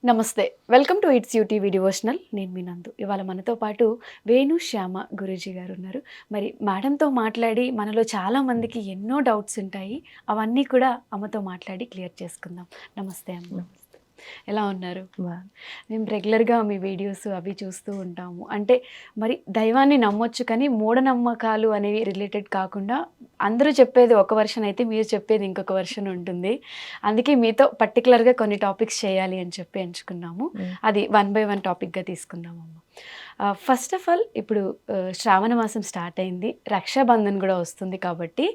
నమస్తే. Welcome to it's UTV devotional. నేను మీ నందు. ఇవాళ మనతో పాటు వేణు శ్యామ గురూజీ గారు ఉన్నారు. మరి మేడంతో మాట్లాడి మనలో చాలా మందికి ఎన్నో డౌట్స్ ఉంటాయి. అవన్నీ కూడా అమ్మతో మాట్లాడి క్లియర్ చేసుకుందాం. నమస్తే అమ్మ. నమస్తే. ఎలా ఉన్నారు? బా మేము రెగ్యులర్‌గా మీ వీడియోస్ అవి చూస్తూ ఉంటాము. అంటే మరి దైవాన్ని నమ్మొచ్చు కానీ మూఢనమ్మకాలు అనేవి రిలేటెడ్ కాకుండా అందరూ చెప్పేది ఒక వెర్షన్ అయితే మీరు చెప్పేది ఇంకొక వెర్షన్ ఉంటుంది. అందుకే మీతో పర్టిక్యులర్‌గా కొన్ని టాపిక్స్ చేయాలి అని చెప్పి ఎంచుకున్నాము. అది వన్ బై వన్ టాపిక్‌గా తీసుకుందామమ్మ. ఫస్ట్ ఆఫ్ ఆల్ ఇప్పుడు శ్రావణ మాసం స్టార్ట్ అయింది. రక్షాబంధన్ కూడా వస్తుంది కాబట్టి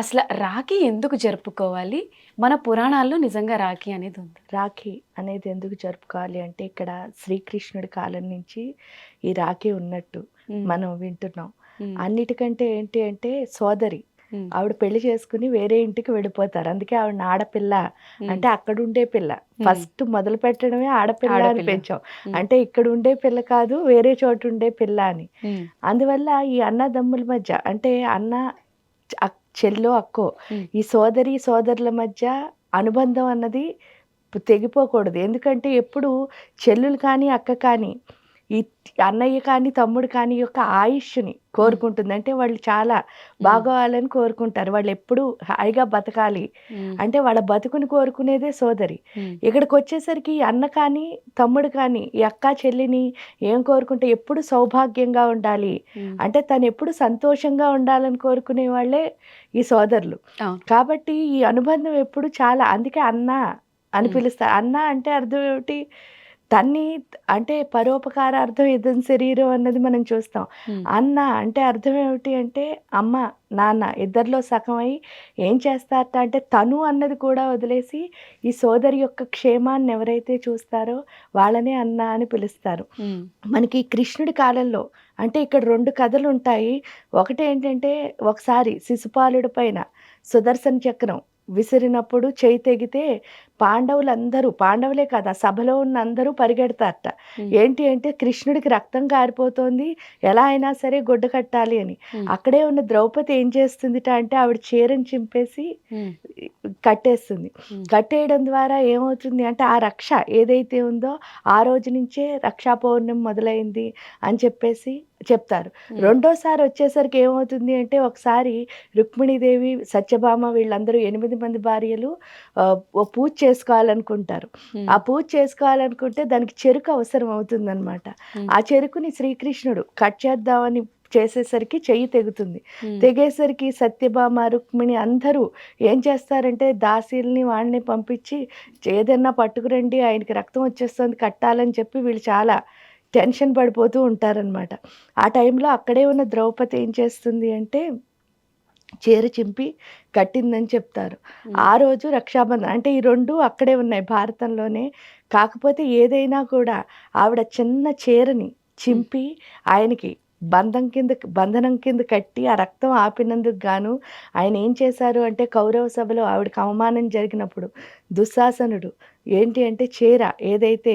అసలు రాఖీ ఎందుకు జరుపుకోవాలి? మన పురాణాల్లో నిజంగా రాఖీ అనేది ఉంది. రాఖీ అనేది ఎందుకు జరుపుకోవాలి అంటే ఇక్కడ శ్రీకృష్ణుడి కాలం నుంచి ఈ రాఖీ ఉన్నట్టు మనం వింటున్నాం. అన్నిటికంటే ఏంటి అంటే సోదరి ఆవిడ పెళ్లి చేసుకుని వేరే ఇంటికి వెళ్ళిపోతారు. అందుకే ఆవిడ ఆడపిల్ల అంటే అక్కడ ఉండే పిల్ల. ఫస్ట్ మొదలు పెట్టడమే ఆడపిల్ల అని పెంచాం. అంటే ఇక్కడ ఉండే పిల్ల కాదు, వేరే చోటు ఉండే పిల్ల అని. అందువల్ల ఈ అన్నదమ్ముల మధ్య అంటే అన్న చెల్లో అక్కో ఈ సోదరుల మధ్య అనుబంధం అన్నది తెగిపోకూడదు. ఎందుకంటే ఎప్పుడు చెల్లులు కానీ అక్క కానీ ఈ అన్నయ్య కానీ తమ్ముడు కానీ యొక్క ఆయుష్ని కోరుకుంటుంది. అంటే వాళ్ళు చాలా బాగోవాలని కోరుకుంటారు. వాళ్ళు ఎప్పుడు హాయిగా బతకాలి అంటే వాళ్ళ బతుకుని కోరుకునేదే సోదరి. ఇక్కడికి వచ్చేసరికి అన్న కానీ తమ్ముడు కానీ ఈ అక్క చెల్లిని ఏం కోరుకుంటే ఎప్పుడు సౌభాగ్యంగా ఉండాలి అంటే తను ఎప్పుడు సంతోషంగా ఉండాలని కోరుకునే వాళ్ళే ఈ సోదరులు. కాబట్టి ఈ అనుబంధం ఎప్పుడు చాలా అందుకే అన్న అని పిలుస్తారు. అన్న అంటే అర్థం ఏమిటి? తన్ని అంటే పరోపకారార్థం ఇదం శరీరం అన్నది మనం చూస్తాం. అన్న అంటే అర్థం ఏమిటి అంటే అమ్మ నాన్న ఇద్దరిలో సగమై ఏం చేస్తారట అంటే తను అన్నది కూడా వదిలేసి ఈ సోదరి యొక్క క్షేమాన్ని ఎవరైతే చూస్తారో వాళ్ళనే అన్న అని పిలుస్తారు. మనకి కృష్ణుడి కాలంలో అంటే ఇక్కడ 2 కథలు ఉంటాయి. ఒకటి ఏంటంటే ఒకసారి శిశుపాలుడి పైన సుదర్శన చక్రం విసిరినప్పుడు చేయి తెగితే పాండవులే కాదు ఆ సభలో ఉన్న అందరూ పరిగెడతారట. ఏంటి అంటే కృష్ణుడికి రక్తం కారిపోతోంది, ఎలా అయినా సరే గుడ్డ కట్టాలి అని. అక్కడే ఉన్న ద్రౌపది ఏం చేస్తుందిట అంటే ఆవిడ చీరని చింపేసి కట్టేస్తుంది. కట్టేయడం ద్వారా ఏమవుతుంది అంటే ఆ రక్ష ఏదైతే ఉందో ఆ రోజు నుంచే రక్షా పౌర్ణమి మొదలైంది అని చెప్పేసి చెప్తారు. రెండోసారి వచ్చేసరికి ఏమవుతుంది అంటే ఒకసారి రుక్మిణీదేవి సత్యభామ వీళ్ళందరూ 8 మంది భార్యలు పూజ చేసుకోవాలనుకుంటారు. ఆ పూజ చేసుకోవాలనుకుంటే దానికి చెరుకు అవసరం అవుతుందన్నమాట. ఆ చెరుకుని శ్రీకృష్ణుడు కట్ చేద్దామని చేసేసరికి చెయ్యి తెగుతుంది. తెగేసరికి సత్యభామ రుక్మిణి అందరూ ఏం చేస్తారంటే దాసీల్ని వాళ్ళని పంపించి ఏదన్నా పట్టుకురండి ఆయనకి రక్తం వచ్చేస్తుంది కట్టాలని చెప్పి వీళ్ళు చాలా టెన్షన్ పడిపోతూ ఉంటారనమాట. ఆ టైంలో అక్కడే ఉన్న ద్రౌపది ఏం చేస్తుంది అంటే చీర చింపి కట్టిందని చెప్తారు. ఆ రోజు రక్షాబంధన్ అంటే ఈ 2 అక్కడే ఉన్నాయి భారతంలోనే. కాకపోతే ఏదైనా కూడా ఆవిడ చిన్న చీరని చింపి ఆయనకి బంధనం కింద కట్టి ఆ రక్తం ఆపినందుకు గాను ఆయన ఏం చేశారు అంటే కౌరవ సభలో ఆవిడకి అవమానం జరిగినప్పుడు దుశ్శాసనుడు ఏంటి అంటే చీర ఏదైతే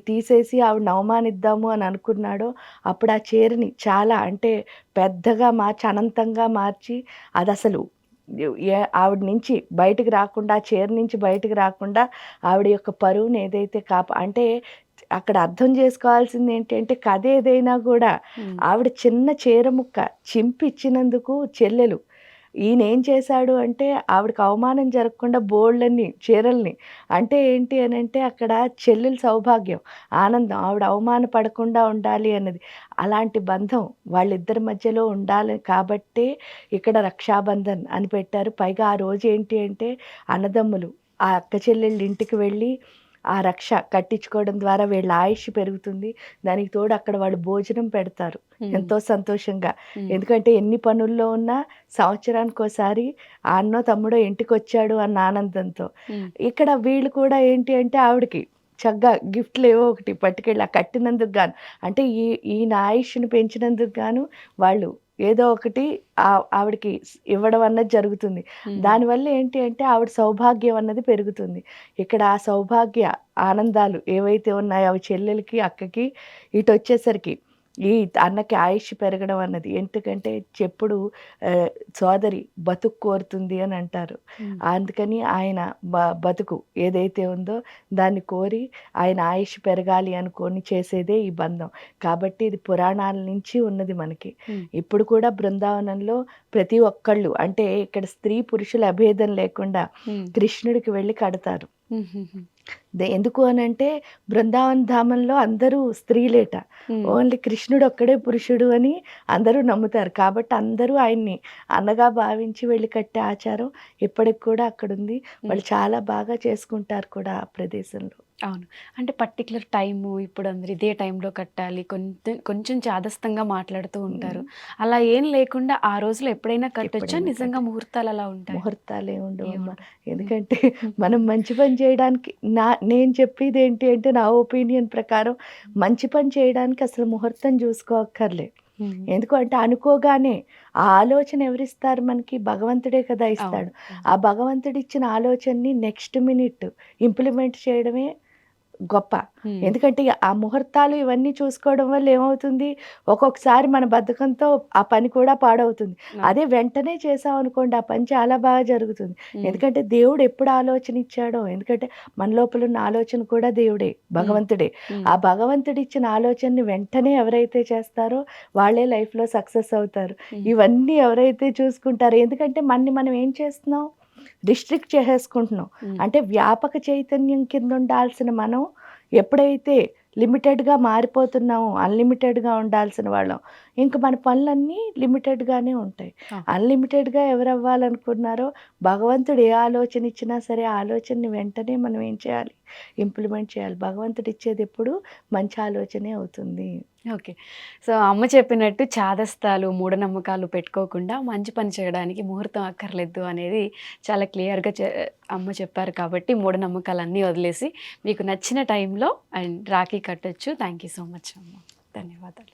తీసేసి ఆవిడని అవమానిద్దాము అని అనుకున్నాడో అప్పుడు ఆ చీరని చాలా అంటే పెద్దగా మార్చి అనంతంగా మార్చి అది అసలు ఆవిడ నుంచి బయటకు రాకుండా చీర నుంచి బయటకు రాకుండా ఆవిడ యొక్క పరువుని ఏదైతే అంటే అక్కడ అర్థం చేసుకోవాల్సింది ఏంటంటే కథ ఏదైనా కూడా ఆవిడ చిన్న చీర ముక్క చింపి ఇచ్చినందుకు చెల్లెలు ఈయన ఏం చేశాడు అంటే ఆవిడకి అవమానం జరగకుండా బోళ్ళని చీరల్ని అంటే ఏంటి అని అంటే అక్కడ చెల్లెలు సౌభాగ్యం ఆనందం ఆవిడ అవమాన పడకుండా ఉండాలి అన్నది. అలాంటి బంధం వాళ్ళిద్దరి మధ్యలో ఉండాలి కాబట్టే ఇక్కడ రక్షాబంధన్ అని పెట్టారు. పైగా ఆ రోజు ఏంటి అంటే అన్నదమ్ములు ఆ అక్క చెల్లెళ్ళ ఇంటికి వెళ్ళి ఆ రక్ష కట్టించుకోవడం ద్వారా వీళ్ళ ఆయుష్ పెరుగుతుంది. దానికి తోడు అక్కడ వాళ్ళు భోజనం పెడతారు ఎంతో సంతోషంగా. ఎందుకంటే ఎన్ని పనుల్లో ఉన్నా సంవత్సరానికి ఒకసారి ఆ అన్నో తమ్ముడో ఇంటికి వచ్చాడు అన్న ఆనందంతో ఇక్కడ వీళ్ళు కూడా ఏంటి అంటే ఆవిడకి చక్కగా గిఫ్ట్లు ఏవో ఒకటి పట్టుకెళ్ళి కట్టినందుకు గాను అంటే ఈయన ఆయుష్ని పెంచినందుకు గాను వాళ్ళు ఏదో ఒకటి ఆవిడకి ఇవ్వడం అన్నది జరుగుతుంది. దానివల్ల ఏంటి అంటే ఆవిడ సౌభాగ్యం అన్నది పెరుగుతుంది. ఇక్కడ ఆ సౌభాగ్య ఆనందాలు ఏవైతే ఉన్నాయో అవి చెల్లెలకి అక్కకి ఇటు వచ్చేసరికి ఈ అన్నకి ఆయుష్ పెరగడం అన్నది. ఎందుకంటే చెప్పుడు సోదరి బతుకు కోరుతుంది అని అంటారు. అందుకని ఆయన బతుకు ఏదైతే ఉందో దాన్ని కోరి ఆయన ఆయుష్ పెరగాలి అనుకోని చేసేదే ఈ బంధం. కాబట్టి ఇది పురాణాల నుంచి ఉన్నది మనకి. ఇప్పుడు కూడా బృందావనంలో ప్రతి ఒక్కళ్ళు అంటే ఇక్కడ స్త్రీ పురుషుల అభేదం లేకుండా కృష్ణుడికి వెళ్ళి కడతారు. ఎందుకు అనంటే బృందావన ధామంలో అందరూ స్త్రీలేట, ఓన్లీ కృష్ణుడు ఒక్కడే పురుషుడు అని అందరూ నమ్ముతారు. కాబట్టి అందరూ ఆయన్ని అన్నగా భావించి వెళ్ళి కట్టే ఆచారం ఇప్పటికి కూడా అక్కడ ఉంది. వాళ్ళు చాలా బాగా చేసుకుంటారు కూడా ఆ ప్రదేశంలో. అవును. అంటే పర్టిక్యులర్ టైము ఇప్పుడు అందరు ఇదే టైంలో కట్టాలి, కొంచెం చాదస్తంగా మాట్లాడుతూ ఉంటారు. అలా ఏం లేకుండా ఆ రోజులో ఎప్పుడైనా కట్టొచ్చా? నిజంగా ముహూర్తాలు అలా ఉంటాయి? ముహూర్తాలే ఉండవమ్మా. ఎందుకంటే మనం మంచి పని చేయడానికి నేను చెప్పేది ఏంటి అంటే నా ఒపీనియన్ ప్రకారం మంచి పని చేయడానికి అసలు ముహూర్తం చూసుకోక్కర్లే. ఎందుకంటే అనుకోగానే ఆ ఆలోచన ఎవరిస్తారు మనకి? భగవంతుడే కదా ఇస్తాడు. ఆ భగవంతుడు ఇచ్చిన ఆలోచనని నెక్స్ట్ మినిట్ ఇంప్లిమెంట్ చేయడమే గొప్ప. ఎందుకంటే ఆ ముహూర్తాలు ఇవన్నీ చూసుకోవడం వల్ల ఏమవుతుంది, ఒక్కొక్కసారి మన బద్ధకంతో ఆ పని కూడా పాడవుతుంది. అదే వెంటనే చేసామనుకోండి ఆ పని చాలా బాగా జరుగుతుంది. ఎందుకంటే దేవుడు ఎప్పుడు ఆలోచన ఇచ్చాడో, ఎందుకంటే మన లోపల ఉన్న ఆలోచన కూడా దేవుడే, భగవంతుడే. ఆ భగవంతుడు ఇచ్చిన ఆలోచనని వెంటనే ఎవరైతే చేస్తారో వాళ్ళే లైఫ్లో సక్సెస్ అవుతారు. ఇవన్నీ ఎవరైతే చూసుకుంటారో, ఎందుకంటే మనం ఏం చేస్తున్నాం, రిస్ట్రిక్ట్ చేసేసుకుంటున్నాం. అంటే వ్యాపక చైతన్యం కింద ఉండాల్సిన మనం ఎప్పుడైతే లిమిటెడ్గా మారిపోతున్నామో, అన్లిమిటెడ్గా ఉండాల్సిన వాళ్ళం, ఇంక మన పనులన్నీ లిమిటెడ్గానే ఉంటాయి. అన్లిమిటెడ్గా ఎవరు అవ్వాలనుకున్నారో భగవంతుడు ఏ ఆలోచన ఇచ్చినా సరే ఆ ఆలోచనని వెంటనే మనం ఏం చేయాలి, ఇంప్లిమెంట్ చేయాలి. భగవంతుడు ఇచ్చేది ఎప్పుడు మంచి ఆలోచనే అవుతుంది. ఓకే. సో అమ్మ చెప్పినట్టు చాదస్తాలు, మూఢనమ్మకాలు పెట్టుకోకుండా మంచి పని చేయడానికి ముహూర్తం అక్కర్లేదు అనేది చాలా క్లియర్‌గా అమ్మ చెప్పారు. కాబట్టి మూఢనమ్మకాలన్నీ వదిలేసి మీకు నచ్చిన టైంలో అండ్ రాఖీ కట్టొచ్చు. థ్యాంక్ యూ సో మచ్ అమ్మ. ధన్యవాదాలు.